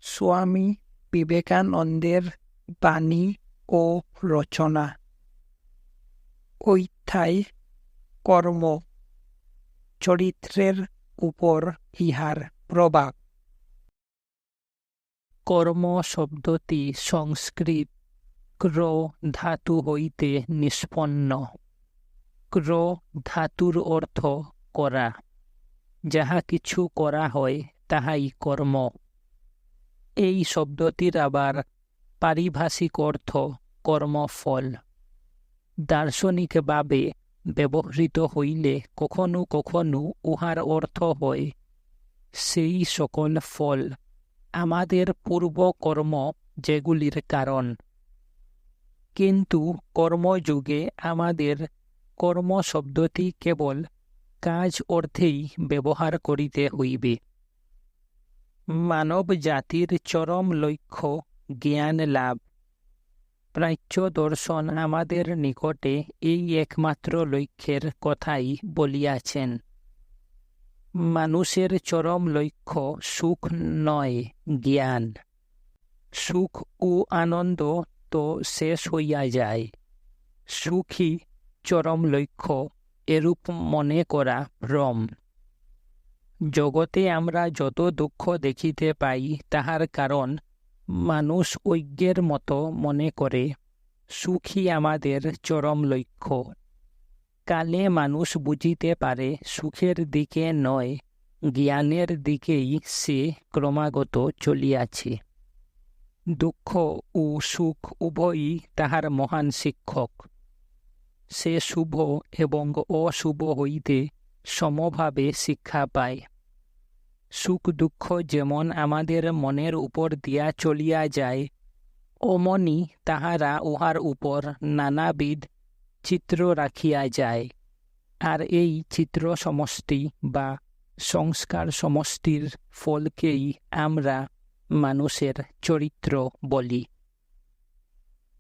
স্বামী বিবেকানন্দের বাণী ও রচনা। অধ্যায় কর্ম, চরিত্রের উপর ইহার প্রভাব। কর্ম শব্দটি সংস্কৃত ক্র ধাতু হইতে নিষ্পন্ন। ক্র ধাতুর অর্থ করা। যাহা কিছু করা হয় তাহাই কর্ম। এই শব্দটির আবার পারিভাষিক অর্থ কর্মফল। দার্শনিকভাবে ব্যবহৃত হইলে কখনো কখনো উহার অর্থ হয় সেই সকল ফল আমাদের পূর্বকর্ম যেগুলির কারণ। কিন্তু কর্মযুগে আমাদের কর্ম শব্দটি কেবল কাজ অর্থেই ব্যবহার করিতে হইবে। মানব জাতির চরম লক্ষ্য জ্ঞান লাভ। প্রাচ্য দর্শন আমাদের নিকটে এই একমাত্র লক্ষ্যের কথাই বলিয়াছেন। মানুষের চরম লক্ষ্য সুখ নয়, জ্ঞান। সুখ ও আনন্দ তো শেষ হইয়া যায়। সুখই চরম লক্ষ্য, এরূপ মনে করা ভ্রম। জগতে আমরা যত দুঃখ দেখিতে পাই তাহার কারণ মানুষ অজ্ঞের মতো মনে করে সুখই আমাদের চরম লক্ষ্য। কালে মানুষ বুঝিতে পারে সুখের দিকে নয়, জ্ঞানের দিকেই সে ক্রমাগত চলিয়াছে। দুঃখ ও সুখ উভয়ই তাহার মহান শিক্ষক। সে শুভ এবং অশুভ হইতে সমভাবে শিক্ষা পায়। সুখ দুঃখ যেমন আমাদের মনের উপর দিয়া চলিয়া যায়, অমনি তাহারা উহার উপর নানাবিধ চিত্র রাখিয়া যায়। আর এই চিত্র সমষ্টি বা সংস্কার সমষ্টির ফলকেই আমরা মানুষের চরিত্র বলি।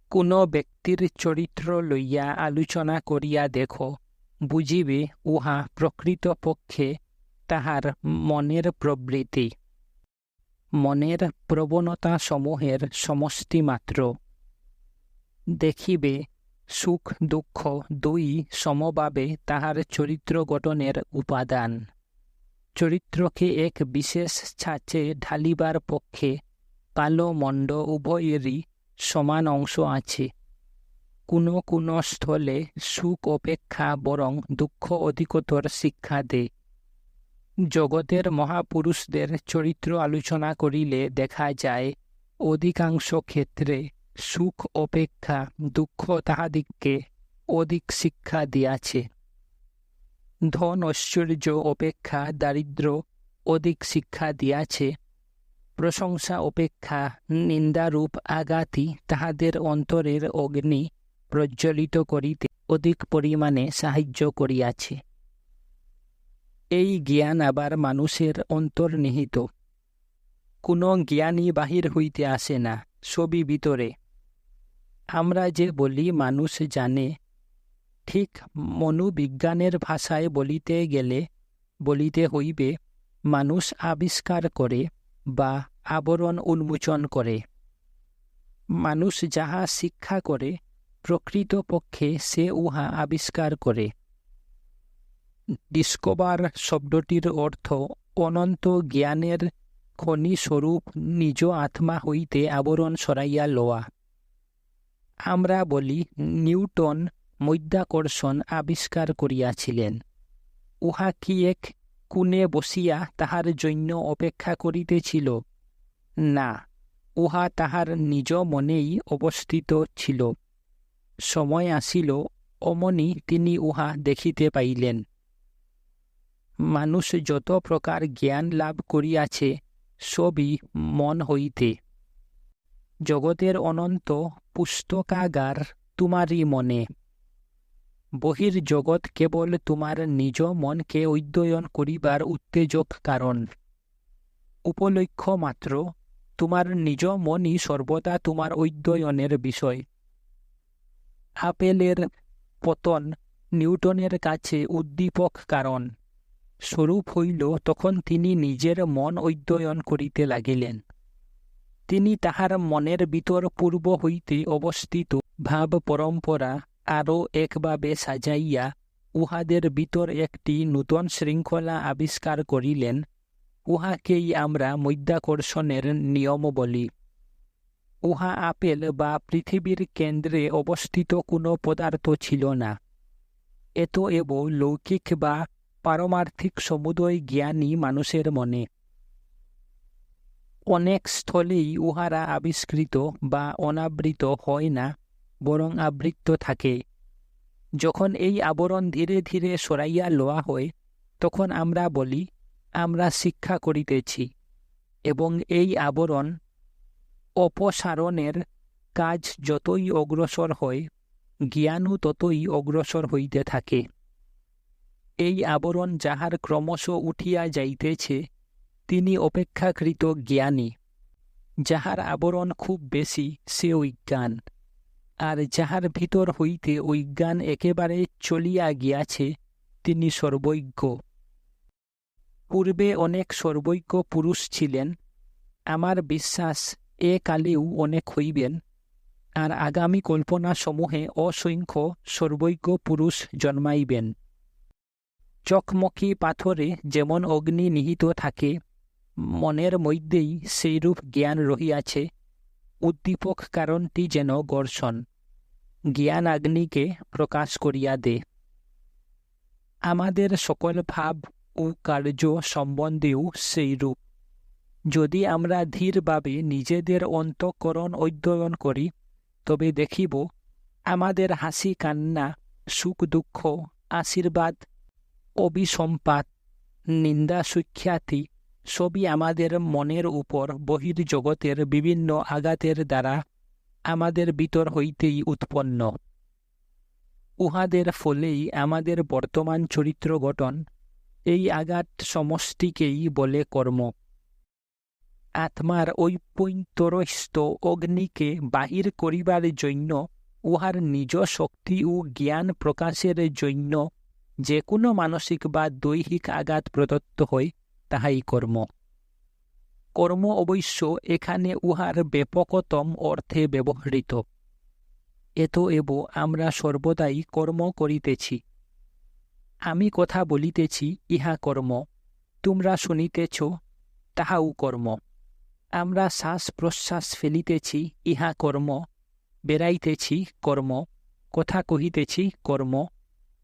কোন ব্যক্তির চরিত্র লইয়া আলোচনা করিয়া দেখো, বুঝিবে উহা প্রকৃতপক্ষে তাহার মনের প্রবৃত্তি, মনের প্রবণতা সমূহের সমষ্টি মাত্র। দেখিবে সুখ দুঃখ দুই সমভাবে তাহার চরিত্র গঠনের উপাদান। চরিত্রকে এক বিশেষ ছাঁচে ঢালিবার পক্ষে কালো মন্দ উভয়েরই সমান অংশ আছে। কোনো কোনো স্থলে সুখ অপেক্ষা বরং দুঃখ অধিকতর শিক্ষা দেয়। জগতের মহাপুরুষদের চরিত্র আলোচনা করিলে দেখা যায় অধিকাংশ ক্ষেত্রে সুখ অপেক্ষা দুঃখ তাহাদিগকে অধিক শিক্ষা দিয়াছে। ধন ঐশ্বর্য অপেক্ষা দারিদ্র্য অধিক শিক্ষা দিয়াছে। প্রশংসা অপেক্ষা নিন্দারূপ আঘাতই তাহাদের অন্তরের অগ্নি প্রজ্বলিত করিতে অধিক পরিমাণে সাহায্য করিয়াছে। এই জ্ঞান আবার মানুষের অন্তর্নিহিত। কোনো জ্ঞানই বাহির হইতে আসে না, সবই ভিতরে। আমরা যে বলি মানুষ জানে, ঠিক মনোবিজ্ঞানের ভাষায় বলিতে গেলে বলিতে হইবে মানুষ আবিষ্কার করে বা আবরণ উন্মোচন করে। মানুষ যাহা শিক্ষা করে প্রকৃতপক্ষে সে উহা আবিষ্কার করে। ডিসকভার শব্দটির অর্থ অনন্ত জ্ঞানের খনিস্বরূপ নিজ আত্মা হইতে আবরণ সরাইয়া লওয়া। আমরা বলি নিউটন মধ্যাকর্ষণ আবিষ্কার করিয়াছিলেন। উহা কি এক কোণে বসিয়া তাহার জন্য অপেক্ষা করিতেছিল? না, উহা তাহার নিজ মনেই অবস্থিত ছিল। সময় আসিল, অমনি তিনি উহা দেখিতে পাইলেন। মানুষ যত প্রকার জ্ঞান লাভ করিয়াছে সবই মন হইতে। জগতের অনন্ত পুস্তকাগার তোমারই মনে। বহির্জগৎ কেবল তোমার নিজ মনকে অধ্যয়ন করিবার উত্তেজক কারণ। উপলক্ষ্য মাত্র, তোমার নিজ মনই সর্বদা তোমার অধ্যয়নের বিষয়। আপেলের পতন নিউটনের কাছে উদ্দীপক কারণ। স্বরূপ হইল তখন তিনি নিজের মন অধ্যয়ন করিতে লাগিলেন। তিনি তাহার মনের ভিতর পূর্ব হইতে অবস্থিত ভাব পরম্পরা আরও একভাবে সাজাইয়া উহাদের ভিতর একটি নূতন শৃঙ্খলা আবিষ্কার করিলেন। উহাকেই আমরা মধ্যাকর্ষণের নিয়ম বলি। উহা আপেল বা পৃথিবীর কেন্দ্রে অবস্থিত কোনো পদার্থ ছিল না। এতএব লৌকিক বা পারমার্থিক সমুদয় জ্ঞানী মানুষের মনে। অনেক স্থলেই উহারা আবিষ্কৃত বা অনাবৃত হয় না, বরং আবৃত থাকে। যখন এই আবরণ ধীরে ধীরে সরাইয়া লওয়া হয়, তখন আমরা বলি আমরা শিক্ষা করিতেছি, এবং এই আবরণ অপসারণের কাজ যতই অগ্রসর হয়, জ্ঞানও ততই অগ্রসর হইতে থাকে। এই আবরণ যাহার ক্রমশ উঠিয়া যাইতেছে, তিনি অপেক্ষাকৃত জ্ঞানী। যাহার আবরণ খুব বেশি, সে অজ্ঞান। আর যাহার ভিতর হইতে অজ্ঞান একেবারে চলিয়া গিয়াছে, তিনি সর্বজ্ঞ। পূর্বে অনেক সর্বজ্ঞ পুরুষ ছিলেন। আমার বিশ্বাস এ কালেও অনেক হইবেন, আর আগামী কল্পনাসমূহে অসংখ্য সর্বজ্ঞ পুরুষ জন্মাইবেন। চকমকি পাথরে যেমন অগ্নি নিহিত থাকে, মনের মধ্যেই সেইরূপ জ্ঞান রহিয়াছে। উদ্দীপক কারণটি যেন ঘর্ষণ, জ্ঞান আগ্নিকে প্রকাশ করিয়া দে। আমাদের সকল ভাব ও কার্য সম্বন্ধেও সেইরূপ। যদি আমরা ধীরভাবে নিজেদের অন্তঃকরণ অধ্যয়ন করি, তবে দেখিব আমাদের হাসি কান্না, সুখ দুঃখ, আশীর্বাদ, অভিসম্পাত, নিন্দা সুখ্যাতি সবই আমাদের মনের উপর বহির্জগতের বিভিন্ন আঘাতের দ্বারা আমাদের ভিতর হইতেই উৎপন্ন। উহাদের ফলেই আমাদের বর্তমান চরিত্র গঠন। এই আঘাত সমষ্টিকেই বলে কর্ম। আত্মার ঐপৈন্তরস্থ অগ্নিকে বাহির করিবার জন্য, উহার নিজ শক্তি ও জ্ঞান প্রকাশের জন্য যে কোনো মানসিক বা দৈহিক আঘাত প্রদত্ত হয়, তাহাই কর্ম। কর্ম অবশ্য এখানে উহার ব্যাপকতম অর্থে ব্যবহৃত। এতএব আমরা সর্বদাই কর্ম করিতেছি। আমি কথা বলিতেছি, ইহা কর্ম। তোমরা শুনিতেছ, তাহাও কর্ম। আমরা শ্বাস প্রশ্বাস ফেলিতেছি, ইহা কর্ম। বেড়াইতেছি, কর্ম। কথা কহিতেছি, কর্ম।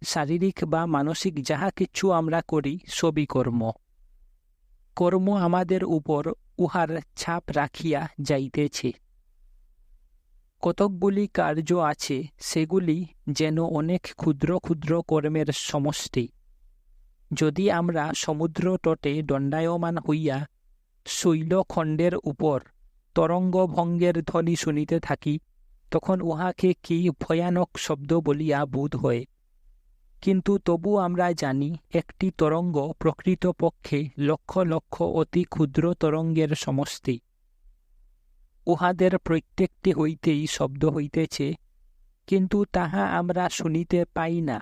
শারীরিক বা মানসিক যাহা কিছু আমরা করি, সবই কর্ম। কর্ম আমাদের উপর উহার ছাপ রাখিয়া যাইতেছে। কতকগুলি কার্য আছে, সেগুলি যেন অনেক ক্ষুদ্র ক্ষুদ্র কর্মের সমষ্টি। যদি আমরা সমুদ্র তটে দণ্ডায়মান হইয়া শৈলখণ্ডের উপর তরঙ্গভঙ্গের ধ্বনি শুনিতে থাকি, তখন উহাকে কি ভয়ানক শব্দ বলিয়া বোধ হয়। কিন্তু তবু আমরা জানি, একটি তরঙ্গ প্রকৃতপক্ষে লক্ষ লক্ষ অতি ক্ষুদ্র তরঙ্গের সমষ্টি। উহাদের প্রত্যেকটি হইতেই শব্দ হইতেছে, কিন্তু তাহা আমরা শুনিতে পাই না।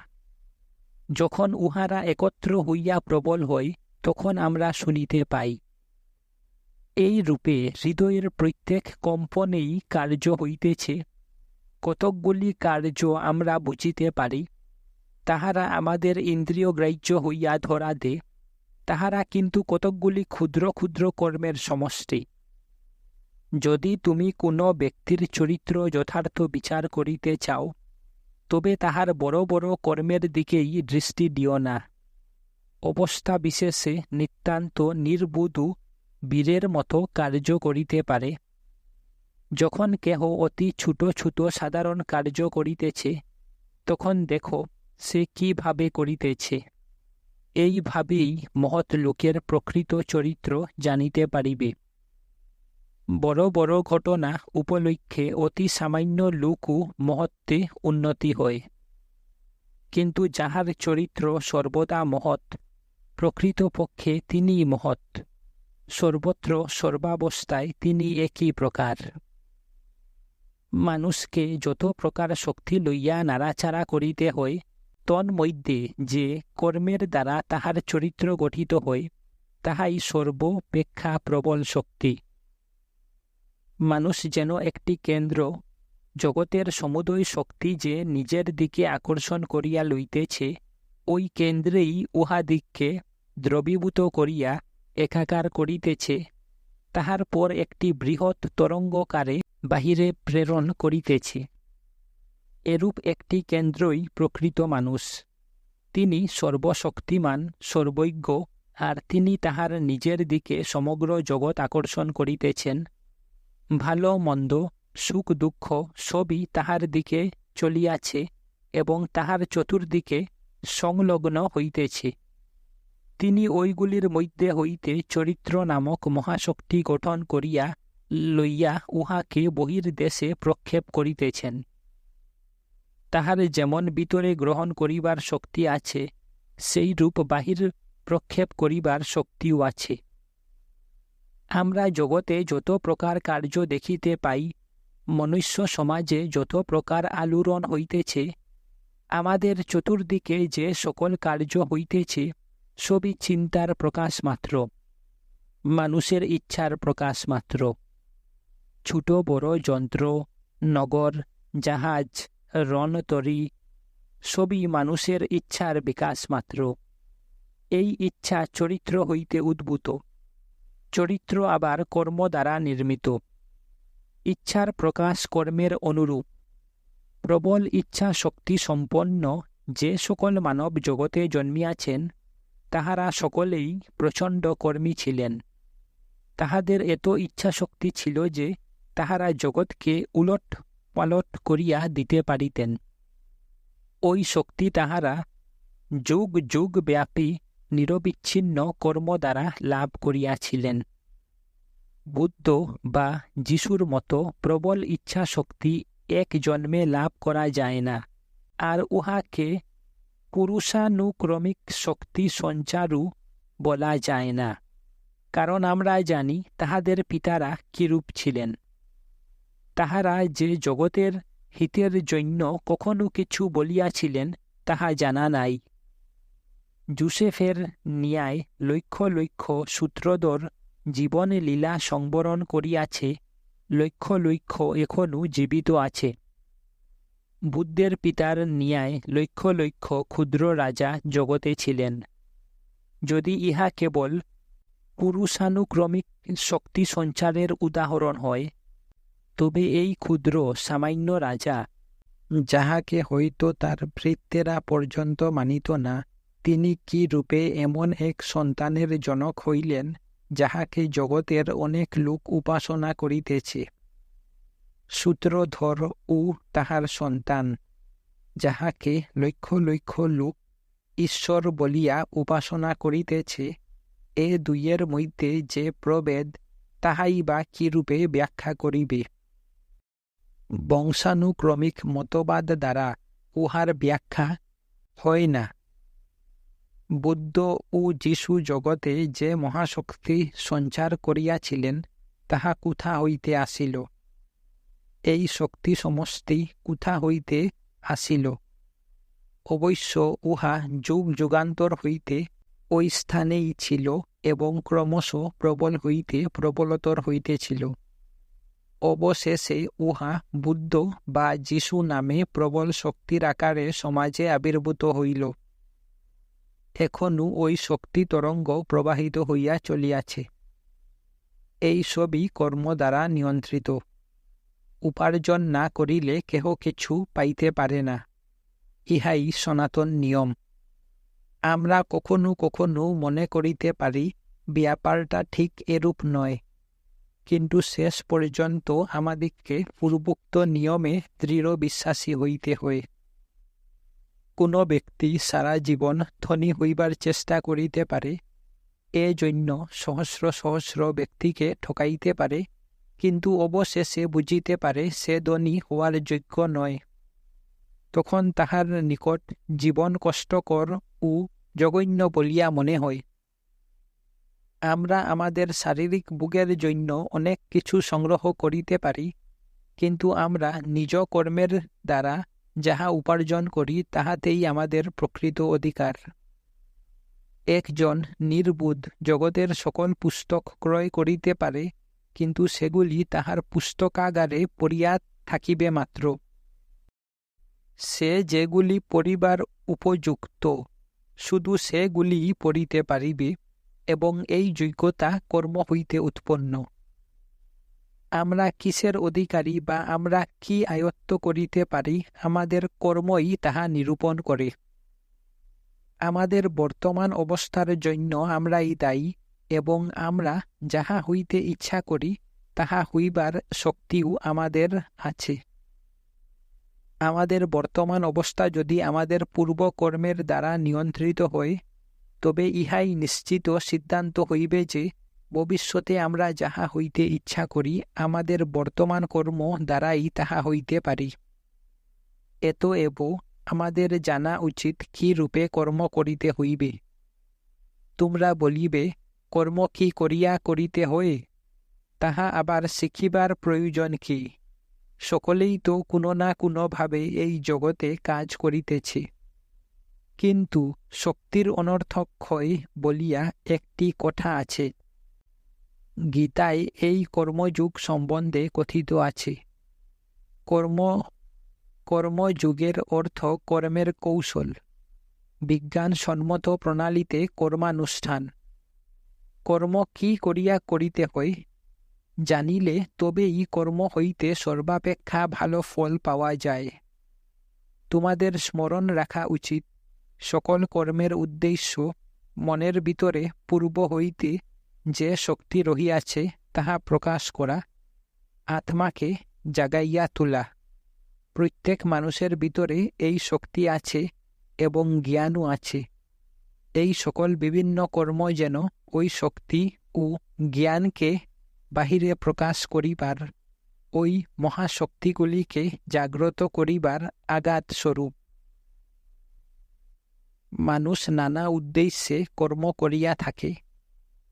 যখন উহারা একত্র হইয়া প্রবল হয়, তখন আমরা শুনিতে পাই। এই রূপে হৃদয়ের প্রত্যেক কম্পনেই কার্য হইতেছে। কতকগুলি কার্য আমরা বুঝিতে পারি, তাহারা আমাদের ইন্দ্রিয়গ্রাহ্য হইয়া ধরা দে। তাহারা কিন্তু কতকগুলি ক্ষুদ্র ক্ষুদ্র কর্মের সমষ্টি। যদি তুমি কোনো ব্যক্তির চরিত্র যথার্থ বিচার করিতে চাও, তবে তাহার বড় বড় কর্মের দিকেই দৃষ্টি দিও না। অবস্থা বিশেষে নিতান্ত নির্বুধ বীরের মতো কার্য করিতে পারে। যখন কেহ অতি ছোট ছোট সাধারণ কার্য করিতেছে, তখন দেখো সে কিভাবে করিতেছে। এইভাবেই মহৎ লোকের প্রকৃত চরিত্র জানিতে পারিবে। বড় বড় ঘটনা উপলক্ষে অতি সামান্য লোকও মহত্বে উন্নতি হয়। কিন্তু যাহার চরিত্র সর্বদা মহৎ, প্রকৃতপক্ষে তিনিই মহৎ। সর্বত্র সর্বাবস্থায় তিনি একই প্রকার। মানুষকে যত প্রকার শক্তি লইয়া নাড়াচাড়া করিতে হয়, তন্মধ্যে যে কর্মের দ্বারা তাহার চরিত্র গঠিত হয়, তাহাই সর্বাপেক্ষা প্রবল শক্তি। মানুষ যেন একটি কেন্দ্র, জগতের সমুদয় শক্তি যে নিজের দিকে আকর্ষণ করিয়া লইতেছে, ওই কেন্দ্রেই উহাদিগকে দ্রবীভূত করিয়া একাকার করিতেছে, তাহার পর একটি বৃহৎ তরঙ্গকারে বাহিরে প্রেরণ করিতেছে। এরূপ একটি কেন্দ্রই প্রকৃত মানুষ। তিনি সর্বশক্তিমান, সর্বজ্ঞ, আর তিনি তাহার নিজের দিকে সমগ্র জগৎ আকর্ষণ করিতেছেন। ভালো মন্দ, সুখ দুঃখ সবই তাহার দিকে চলিয়াছে এবং তাহার চতুর্দিকে সংলগ্ন হইতেছে। তিনি ওইগুলির মধ্যে হইতে চরিত্র নামক মহাশক্তি গঠন করিয়া লইয়া উহাকে বহির্দেশে প্রক্ষেপ করিতেছেন। তাহার যেমন ভিতরে গ্রহণ করিবার শক্তি আছে, সেই রূপ বাহির প্রক্ষেপ করিবার শক্তিও আছে। আমরা জগতে যত প্রকার কার্য দেখিতে পাই, মনুষ্য সমাজে যত প্রকার আলোড়ন হইতেছে, আমাদের চতুর্দিকে যে সকল কার্য হইতেছে, সবই চিন্তার প্রকাশ মাত্র, মানুষের ইচ্ছার প্রকাশ মাত্র। ছোট বড় যন্ত্র, নগর, জাহাজ, রণতরী সবই মানুষের ইচ্ছার বিকাশ মাত্র। এই ইচ্ছা চরিত্র হইতে উদ্ভূত, চরিত্র আবার কর্ম দ্বারা নির্মিত। ইচ্ছার প্রকাশ কর্মের অনুরূপ। প্রবল ইচ্ছা শক্তি সম্পন্ন যে সকল মানব জগতে জন্মিয়াছেন, তাহারা সকলেই প্রচণ্ড কর্মী ছিলেন। তাহাদের এত ইচ্ছাশক্তি ছিল যে তাহারা জগৎকে উলট পালট করিয়া দিতে পারিতেন। ওই শক্তি তাহারা যুগ যুগ ব্যাপী নিরবিচ্ছিন্ন কর্ম দ্বারা লাভ করিয়াছিলেন। বুদ্ধ বা যিশুর মতো প্রবল ইচ্ছা শক্তি এক জন্মে লাভ করা যায় না, আর উহাকে পুরুষানুক্রমিক শক্তি সঞ্চারও বলা যায় না, কারণ আমরা জানি তাহাদের পিতারা কিরূপ ছিলেন। তাহারা যে জগতের হিতের জন্য কখনো কিছু বলিয়াছিলেন তাহা জানা নাই। জোসেফের ন্যায় লক্ষ লক্ষ সূত্রধর জীবনে লীলা সংবরণ করিয়াছে, লক্ষ লক্ষ এখনও জীবিত আছে। বুদ্ধের পিতার ন্যায় লক্ষ লক্ষ ক্ষুদ্র রাজা জগতে ছিলেন। যদি ইহা কেবল পুরুষানুক্রমিক শক্তি সঞ্চারের উদাহরণ হয়, তবে এই ক্ষুদ্র সামান্য রাজা, যাহাকে হয়তো তার ভৃত্যেরা পর্যন্ত মানিত না, তিনি কি রূপে এমন এক সন্তানের জনক হইলেন, যাহাকে জগতের অনেক লোক উপাসনা করিতেছে। সূত্রধর ও তাহার সন্তান, যাহাকে লক্ষ লক্ষ লোক ঈশ্বর বলিয়া উপাসনা করিতেছে, এ দুইয়ের মধ্যে যে প্রভেদ, তাহাই বা কিরূপে ব্যাখ্যা করিবে? বংশানুক্রমিক মতবাদ দ্বারা উহার ব্যাখ্যা হয় না। বুদ্ধ ও যীশু জগতে যে মহাশক্তি সঞ্চার করিয়াছিলেন, তাহা কোথা হইতে আসিল? এই শক্তি সমষ্টি কোথা হইতে আসিল? অবশ্য উহা যুগ যুগান্তর হইতে ওই স্থানেই ছিল এবং ক্রমশ প্রবল হইতে প্রবলতর হইতেছিল। অবশেষে উহা বুদ্ধ বা যীশু নামে প্রবল শক্তির আকারে সমাজে আবির্ভূত হইল। এখনও ওই শক্তি তরঙ্গ প্রবাহিত হইয়া চলিয়াছে। এই সবই কর্ম দ্বারা নিয়ন্ত্রিত। উপার্জন না করিলে কেহ কিছু পাইতে পারে না, ইহাই সনাতন নিয়ম। আমরা কখনো কখনো মনে করিতে পারি ব্যাপারটা ঠিক এরূপ নয়, কিন্তু শেষ পর্যন্ত আমাদিগকে পূর্বোক্ত নিয়মে দৃঢ় বিশ্বাসী হইতে হয়। কোনো ব্যক্তি সারা জীবন ধনী হইবার চেষ্টা করিতে পারে, এজন্য সহস্র সহস্র ব্যক্তিকে ঠকাইতে পারে, কিন্তু অবশেষে বুঝিতে পারে সে ধনী হওয়ার যোগ্য নয়। তখন তাহার নিকট জীবন কষ্টকর ও জঘন্য বলিয়া মনে হয়। আমরা আমাদের শারীরিক ভোগের জন্য অনেক কিছু সংগ্রহ করিতে পারি, কিন্তু আমরা নিজ কর্মের দ্বারা যাহা উপার্জন করি তাহাতেই আমাদের প্রকৃত অধিকার। একজন নির্বুধ জগতের সকল পুস্তক ক্রয় করিতে পারে, কিন্তু সেগুলি তাহার পুস্তকাগারে পড়িয়া থাকিবে মাত্র। সে যেগুলি পড়িবার উপযুক্ত শুধু সেগুলিই পড়িতে পারিবে, এবং এই যোগ্যতা কর্ম হইতে উৎপন্ন। আমরা কিসের অধিকারী বা আমরা কি আয়ত্ত করিতে পারি, আমাদের কর্মই তাহা নিরূপণ করে। আমাদের বর্তমান অবস্থার জন্য আমরাই দায়ী, এবং আমরা যাহা হইতে ইচ্ছা করি তাহা হইবার শক্তিও আমাদের আছে। আমাদের বর্তমান অবস্থা যদি আমাদের পূর্বকর্মের দ্বারা নিয়ন্ত্রিত হয়, তবে ইহাই নিশ্চিত সিদ্ধান্ত হইবে যে ভবিষ্যতে আমরা যাহা হইতে ইচ্ছা করি আমাদের বর্তমান কর্ম দ্বারাই তাহা হইতে পারি। এতএব আমাদের জানা উচিত কি রূপে কর্ম করিতে হইবে। তোমরা বলিবে, কর্ম কি করিয়া করিতে হয়? তাহা আবার শিখিবার প্রয়োজন কি? সকলেই তো কোনো না কোনোভাবে এই জগতে কাজ করিতেছে। কিন্তু শক্তির অনর্থক্ষয় বলিয়া একটি কথা আছে। গীতায় এই কর্মযোগ সম্বন্ধে কথিত আছে। কর্মযোগের অর্থ কর্মের কৌশল, বিজ্ঞানসম্মত প্রণালীতে কর্মানুষ্ঠান। কর্ম কি করিয়া করিতে হয় জানিলে তবেই কর্ম হইতে সর্বাপেক্ষা ভালো ফল পাওয়া যায়। তোমাদের স্মরণ রাখা উচিত, সকল কর্মের উদ্দেশ্য মনের ভিতরে পূর্ব হইতে যে শক্তি রহিয়াছে তাহা প্রকাশ করা, আত্মাকে জাগাইয়া তোলা। প্রত্যেক মানুষের ভিতরে এই শক্তি আছে এবং জ্ঞানও আছে। এই সকল বিভিন্ন কর্ম যেন ওই শক্তি ও জ্ঞানকে বাহিরে প্রকাশ করিবার, ওই মহাশক্তিগুলিকে জাগ্রত করিবার আগাত স্বরূপ। মানুষ নানা উদ্দেশ্যে কর্ম করিয়া থাকে।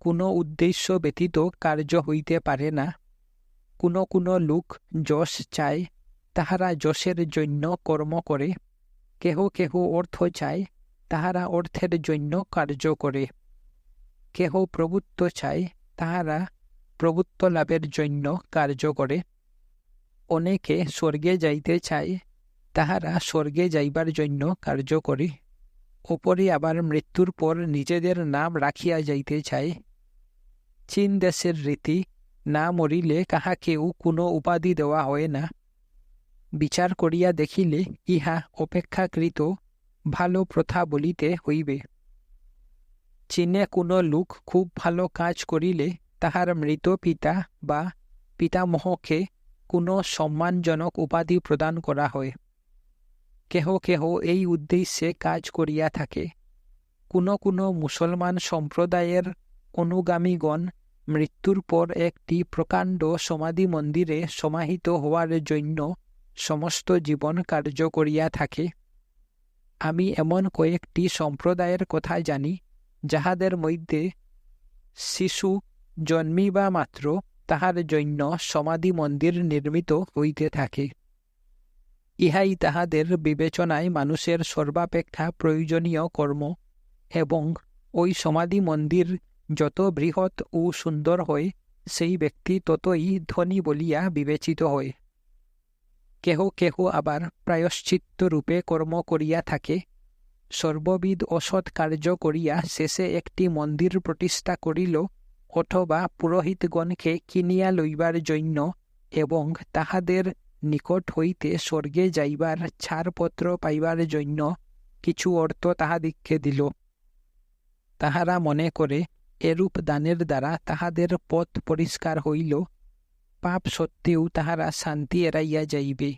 কোনো উদ্দেশ্য ব্যতীত কার্য হইতে পারে না। কোনো কোনো লোক যশ চায়, তাহারা যশের জন্য কর্ম করে। কেহ কেহ অর্থ চায়, তাহারা অর্থের জন্য কার্য করে। কেহ প্রভুত্ব চায়, তাহারা প্রভুত্ব লাভের জন্য কার্য করে। অনেকে স্বর্গে যাইতে চায়, তাহারা স্বর্গে যাইবার জন্য কার্য করে। অপরে আবার মৃত্যুর পর নিজেদের নাম রাখিয়া যাইতে চায়। চীন দেশের রীতি, না মরিলে কাহাকেও কোনো উপাধি দেওয়া হয় না। বিচার করিয়া দেখিলে ইহা অপেক্ষাকৃত ভালো প্রথা বলিতে হইবে। চীনে কোনো লোক খুব ভালো কাজ করিলে তাহার মৃত পিতা বা পিতামহকে কোনো সম্মানজনক উপাধি প্রদান করা হয়। কেহ কেহ এই উদ্দেশ্যে কাজ করিয়া থাকে। কোনো কোনো মুসলমান সম্প্রদায়ের অনুগামীগণ মৃত্যুর পর একটি প্রকাণ্ড সমাধি মন্দিরে সমাহিত হওয়ার জন্য সমস্ত জীবন কার্য করিয়া থাকে। আমি এমন কয়েকটি সম্প্রদায়ের কথা জানি, যাহাদের মধ্যে শিশু জন্মিবা মাত্র তাহার জন্য সমাধি মন্দির নির্মিত হইতে থাকে। ইহাই তাহাদের বিবেচনায় মানুষের সর্বাপেক্ষা প্রয়োজনীয় কর্ম, এবং ওই সমাধি মন্দির যত বৃহৎ ও সুন্দর হয়, সেই ব্যক্তি ততই ধনী বলিয়া বিবেচিত হয়। কেহ কেহ আবার প্রায়শ্চিত্ত রূপে কর্ম করিয়া থাকে। সর্ববিধ অসৎ কার্য করিয়া শেষে একটি মন্দির প্রতিষ্ঠা করিল, অথবা পুরোহিতগণকে কিনিয়া লইবার জন্য এবং তাহাদের নিকট হইতে স্বর্গে যাইবার ছাড়পত্র পাইবার জন্য কিছু অর্থ তাহাদিগকে দিল। তাহারা মনে করে এরূপ দানের দ্বারা তাহাদের পথ পরিষ্কার হইল, পাপ সত্ত্বেও তাহারা শান্তি এড়াইয়া যাইবে।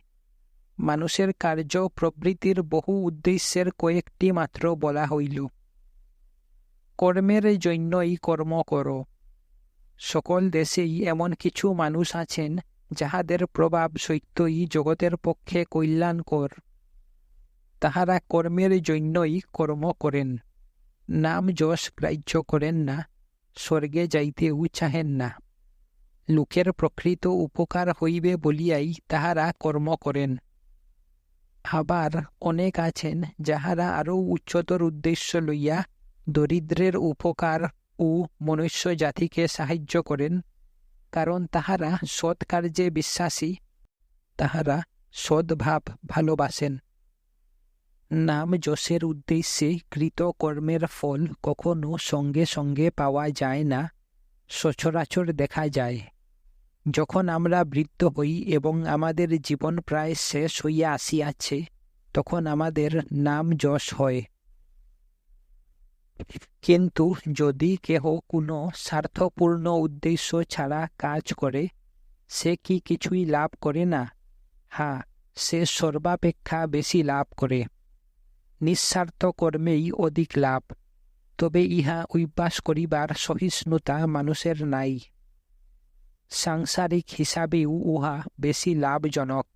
মানুষের কার্য প্রবৃত্তির বহু উদ্দেশ্যের কয়েকটি মাত্র বলা হইল। কর্মের জন্যই কর্ম কর। সকল দেশেই এমন কিছু মানুষ আছেন যাহাদের প্রভাব সত্যই জগতের পক্ষে কল্যাণকর। তাহারা কর্মের জন্যই কর্ম করেন, নাম যশ গ্রাহ্য করেন না, স্বর্গে যাইতেও চাহেন না। লোকের প্রকৃত উপকার হইবে বলিয়াই তাহারা কর্ম করেন। আবার অনেক আছেন যাহারা আরও উচ্চতর উদ্দেশ্য লইয়া দরিদ্রের উপকার ও মনুষ্য জাতিকে সাহায্য করেন। কারণ তাহারা সৎ কার্যে বিশ্বাসী, তাহারা সদ্ভাব ভালোবাসেন। নাম যশের উদ্দেশ্যে কৃত কর্মের ফল কখনো সঙ্গে সঙ্গে পাওয়া যায় না, সচরাচর দেখা যায়। যখন আমরা বৃদ্ধ হই এবং আমাদের জীবন প্রায় শেষ হইয়া আসিয়াছে, তখন আমাদের নাম যশ হয়। কিন্তু যদি কেহ কোনো স্বার্থপূর্ণ উদ্দেশ্য ছাড়া কাজ করে, সে কি কিছুই লাভ করে না? হ্যাঁ, সে সর্বাপেক্ষা বেশি লাভ করে। নিঃস্বার্থ কর্মেই অধিক লাভ, তবে ইহা অভ্যাস করিবার সহিষ্ণুতা মানুষের নাই। সাংসারিক হিসাবেও উহা বেশি লাভজনক।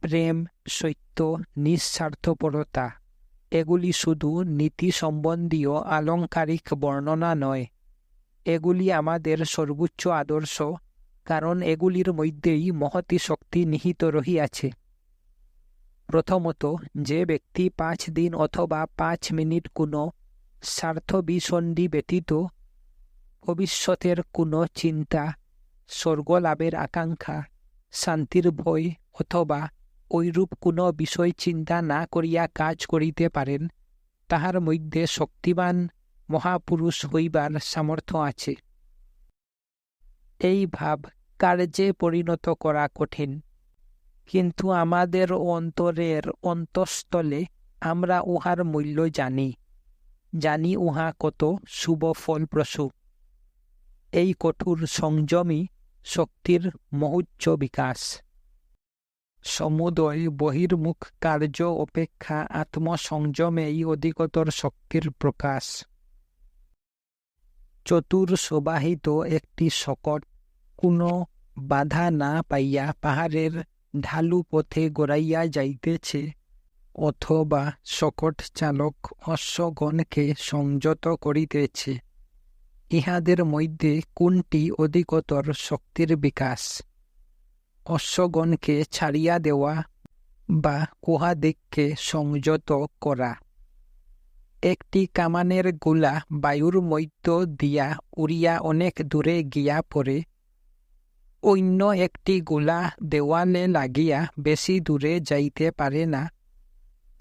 প্রেম, সত্য, নিঃস্বার্থপরতা এগুলি শুধু নীতি সম্বন্ধীয় আলংকারিক বর্ণনা নয়, এগুলি আমাদের সর্বোচ্চ আদর্শ, কারণ এগুলির মধ্যেই মহতী শক্তি নিহিত রহিয়াছে। প্রথমত, যে ব্যক্তি 5 দিন অথবা 5 মিনিট কোনো স্বার্থবিসন্ধি ব্যতীত ভবিষ্যতের কোনো চিন্তা, স্বর্গলাভের আকাঙ্ক্ষা, শান্তির ভয় অথবা ঐরূপ কোনো বিষয় চিন্তা না করিয়া কাজ করিতে পারেন, তাহার মধ্যে শক্তিবান মহাপুরুষ হইবার সামর্থ্য আছে। এই ভাব কার্যে পরিণত করা কঠিন, কিন্তু আমাদের অন্তরের অন্তঃস্থলে আমরা উহার মূল্য জানি উহা কত শুভ ফলপ্রসূ। এই কঠোর সংযমী শক্তির মহোচ্চ বিকাশ। সমুদয় বহির্মুখ কার্য অপেক্ষা আত্মসংযমেই অধিকতর শক্তির প্রকাশ। চতুর্শোবাহিত একটি শকট কোনো বাধা না পাইয়া পাহাড়ের ঢালু পথে গড়াইয়া যাইতেছে, অথবা শকট চালক অশ্বগণকে সংযত করিতেছে, ইহাদের মধ্যে কোনটি অধিকতর শক্তির বিকাশ? অশ্বগণকে ছাড়িয়া দেওয়া বা উহাদিগকে সংযত করা। একটি কামানের গোলা বায়ুর মধ্য দিয়া উড়িয়া অনেক দূরে গিয়া পড়ে, অন্য একটি গোলা দেওয়ালে লাগিয়া বেশি দূরে যাইতে পারে না,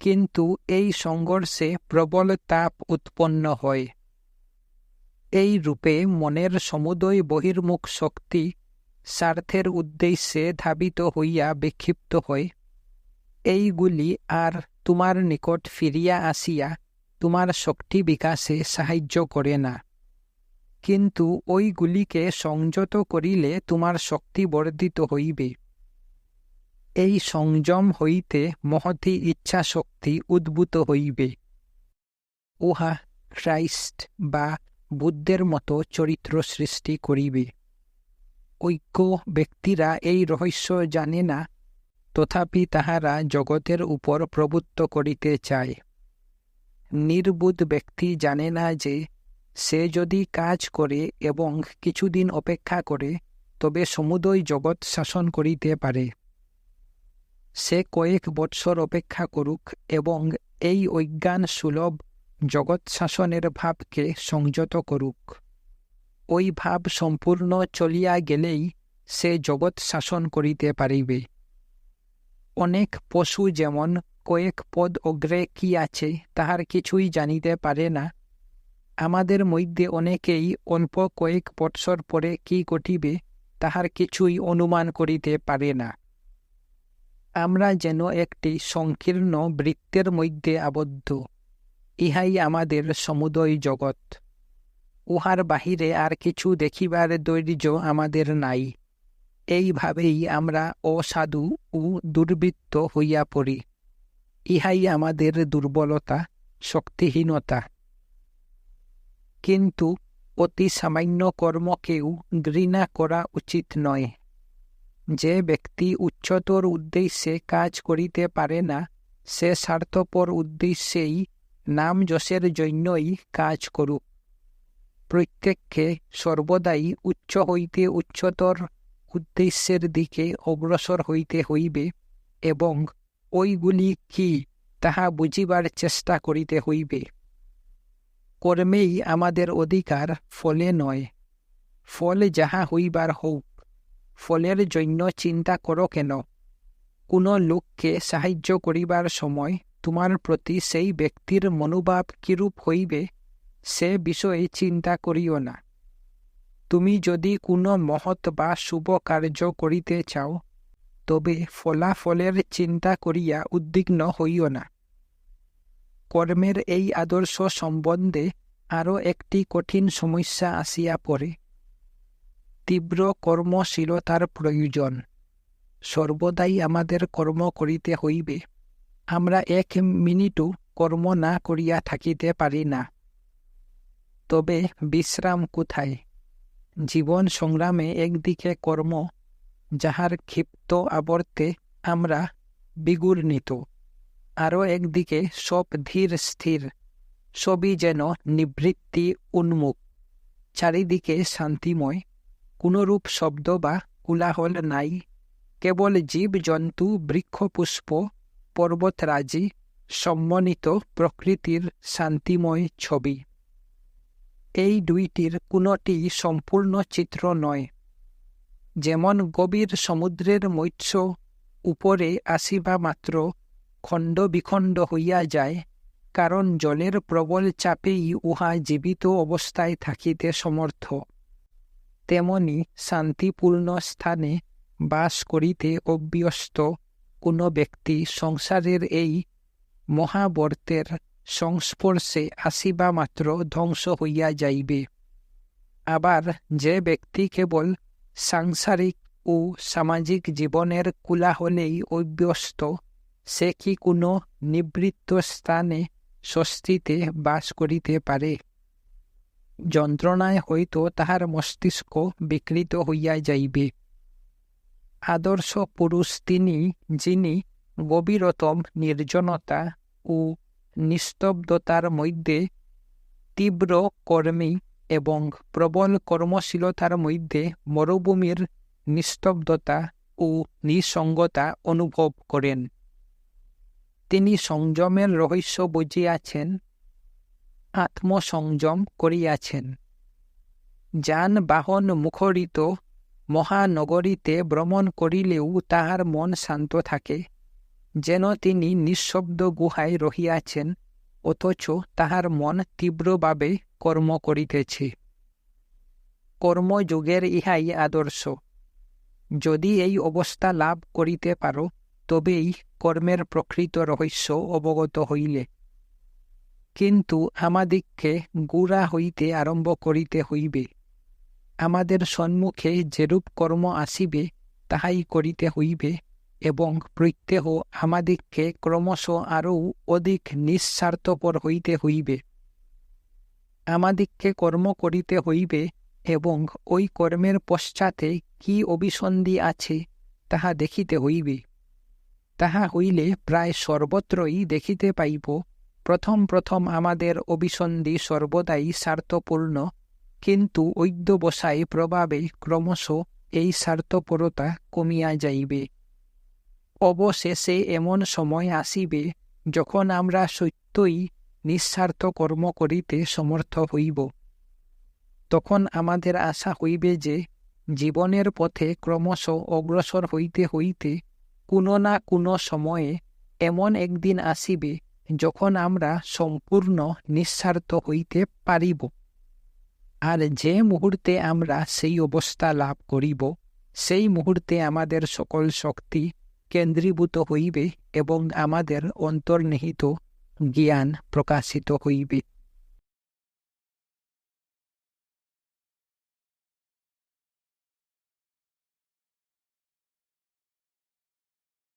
কিন্তু এই সংঘর্ষে প্রবল তাপ উৎপন্ন হয়। এই রূপে মনের সমুদয় বহির্মুখ শক্তি স্বার্থের উদ্দেশ্যে ধাবিত হইয়া বিক্ষিপ্ত হয়। এইগুলি আর তোমার নিকট ফিরিয়া আসিয়া তোমার শক্তি বিকাশে সাহায্য করে না, কিন্তু ওইগুলিকে সংযত করিলে তোমার শক্তি বর্ধিত হইবে। এই সংযম হইতে মহতী ইচ্ছা শক্তি উদ্ভূত হইবে। উহা খ্রাইস্ট বা বুদ্ধের মতো চরিত্র সৃষ্টি করিবে। ঐক্য ব্যক্তিরা এই রহস্য জানে না, তথাপি তাহারা জগতের উপর প্রভুত্ব করিতে চায়। নির্বুদ্ধ ব্যক্তি জানে না যে সে যদি কাজ করে এবং কিছুদিন অপেক্ষা করে, তবে সমুদয় জগৎ শাসন করিতে পারে। সে কয়েক বৎসর অপেক্ষা করুক এবং এই অজ্ঞান সুলভ জগৎ শাসনের ভাবকে সংযত করুক। ওই ভাব সম্পূর্ণ চলিয়া গেলেই সে জগৎ শাসন করিতে পারিবে। অনেক পশু যেমন কয়েক পদ অগ্রে কি আছে তাহার কিছুই জানিতে পারে না, আমাদের মধ্যে অনেকেই অল্প কয়েক বৎসর পরে কি ঘটিবে তাহার কিছুই অনুমান করিতে পারে না। আমরা যেন একটি সংকীর্ণ বৃত্তের মধ্যে আবদ্ধ, ইহাই আমাদের সমুদয় জগৎ। উহার বাহিরে আর কিছু দেখিবার ধৈর্য আমাদের নাই। এইভাবেই আমরা অসাধু ও দুর্বৃত্ত হইয়া পড়ি। ইহাই আমাদের দুর্বলতা, শক্তিহীনতা। কিন্তু অতি সামান্য কর্মকেও ঘৃণা করা উচিত নয়। যে ব্যক্তি উচ্চতর উদ্দেশ্যে কাজ করিতে পারে না, সে স্বার্থপর উদ্দেশ্যেই নাম যশের জন্যই কাজ করুক। প্রত্যেককে সর্বদাই উচ্চ হইতে উচ্চতর উদ্দেশ্যের দিকে অগ্রসর হইতে হইবে এবং ওইগুলি কি তাহা বুঝিবার চেষ্টা করিতে হইবে। কর্মেই আমাদের অধিকার, ফলে নয়। ফল যাহা হইবার হউক, ফলের জন্য চিন্তা করো কেন? কোনো লোককে সাহায্য করিবার সময় তোমার প্রতি সেই ব্যক্তির মনোভাব কিরূপ হইবে, সে বিষয়ে চিন্তা করিও না। তুমি যদি কোনো মহৎ বা শুভ কার্য করিতে চাও, তবে ফলাফলের চিন্তা করিয়া উদ্বিগ্ন হইও না। কর্মের এই আদর্শ সম্বন্ধে আরও একটি কঠিন সমস্যা আসিয়া পড়ে। তীব্র কর্মশীলতার প্রয়োজন। সর্বদাই আমাদের কর্ম করিতে হইবে। আমরা 1 মিনিটও কর্ম না করিয়া থাকিতে পারি না। তবে বিশ্রাম কোথায়? জীবন সংগ্রামে একদিকে কর্ম, যাহার ক্ষিপ্ত আবর্তে আমরা বিগূর্ণিত, আরও একদিকে সব ধীর স্থির, সবই যেন নিবৃত্তি উন্মুখ, চারিদিকে শান্তিময়, কোনরূপ শব্দ বা কোলাহল নাই, কেবল জীব-জন্তু, বৃক্ষপুষ্প, পর্বতরাজি সম্মানিত প্রকৃতির শান্তিময় ছবি। এই দুইটির কোনটি সম্পূর্ণ চিত্র নয়। যেমন গভীর সমুদ্রের মৎস্য উপরে আসিবা মাত্র খণ্ড বিখণ্ড হইয়া যায়, কারণ জলের প্রবল চাপেই উহা জীবিত অবস্থায় থাকিতে সমর্থ। তেমনি শান্তিপূর্ণ স্থানে বাস করিতে অভ্যস্ত কোনো ব্যক্তি সংসারের এই মহাবর্তের সংস্পর্শে আসিবা মাত্র ধ্বংস হইয়া যাইবে। আবার যে ব্যক্তি কেবল সাংসারিক ও সামাজিক জীবনের কোলাহলেই অভ্যস্ত, সে কি কোনো নিবৃত্ত স্থানে স্বস্তিতে বাস করিতে পারে? যন্ত্রণায় হয়তো তাহার মস্তিষ্ক বিকৃত হইয়া যাইবে। আদর্শ পুরুষ তিনি, যিনি গভীরতম নির্জনতা ও নিস্তব্ধতার মধ্যে, তীব্র কর্মী এবং প্রবল কর্মশীলতার মধ্যে মরুভূমির নিস্তব্ধতা ও নিঃসঙ্গতা অনুভব করেন। তিনি সংযমের রহস্য বুঝিয়াছেন, আত্মসংযম করিয়াছেন। যানবাহন মুখরিত মহানগরীতে ভ্রমণ করিলেও তাহার মন শান্ত থাকে, যেন তিনি নিঃশব্দ গুহায় রহিয়াছেন, অথচ তাহার মন তীব্রভাবে কর্ম করিতেছে। কর্মযোগের ইহাই আদর্শ। যদি এই অবস্থা লাভ করিতে পারো, তবেই কর্মের প্রকৃত রহস্য অবগত হইলে। কিন্তু আমাদিগকে গোড়া হইতে আরম্ভ করিতে হইবে। আমাদের সম্মুখে যেরূপ কর্ম আসিবে, তাহাই করিতে হইবে, এবং প্রত্যহ আমাদিগকে ক্রমশ আরও অধিক নিঃস্বার্থপর হইতে হইবে। আমাদিগকে কর্ম করিতে হইবে, এবং ওই কর্মের পশ্চাতে কি অভিসন্ধি আছে, তাহা দেখিতে হইবে। তাহা হইলে প্রায় সর্বত্রই দেখিতে পাইব, প্রথম প্রথম আমাদের অভিসন্ধি সর্বদাই স্বার্থপূর্ণ, কিন্তু অধ্যবসায় প্রভাবে ক্রমশ এই স্বার্থপরতা কমিয়া যাইবে। অবশেষে এমন সময় আসিবে, যখন আমরা সত্যই নিঃস্বার্থ কর্ম করিতে সমর্থ হইব। তখন আমাদের আশা হইবে যে, জীবনের পথে ক্রমশ অগ্রসর হইতে হইতে কোনো না কোনো সময়ে এমন একদিন আসিবে, যখন আমরা সম্পূর্ণ নিঃস্বার্থ হইতে পারিব। আর যে মুহূর্তে আমরা সেই অবস্থা লাভ করিব, সেই মুহূর্তে আমাদের সকল শক্তি কেন্দ্রীভূত হইবে এবং আমাদের অন্তর্নিহিত জ্ঞান প্রকাশিত হইবে।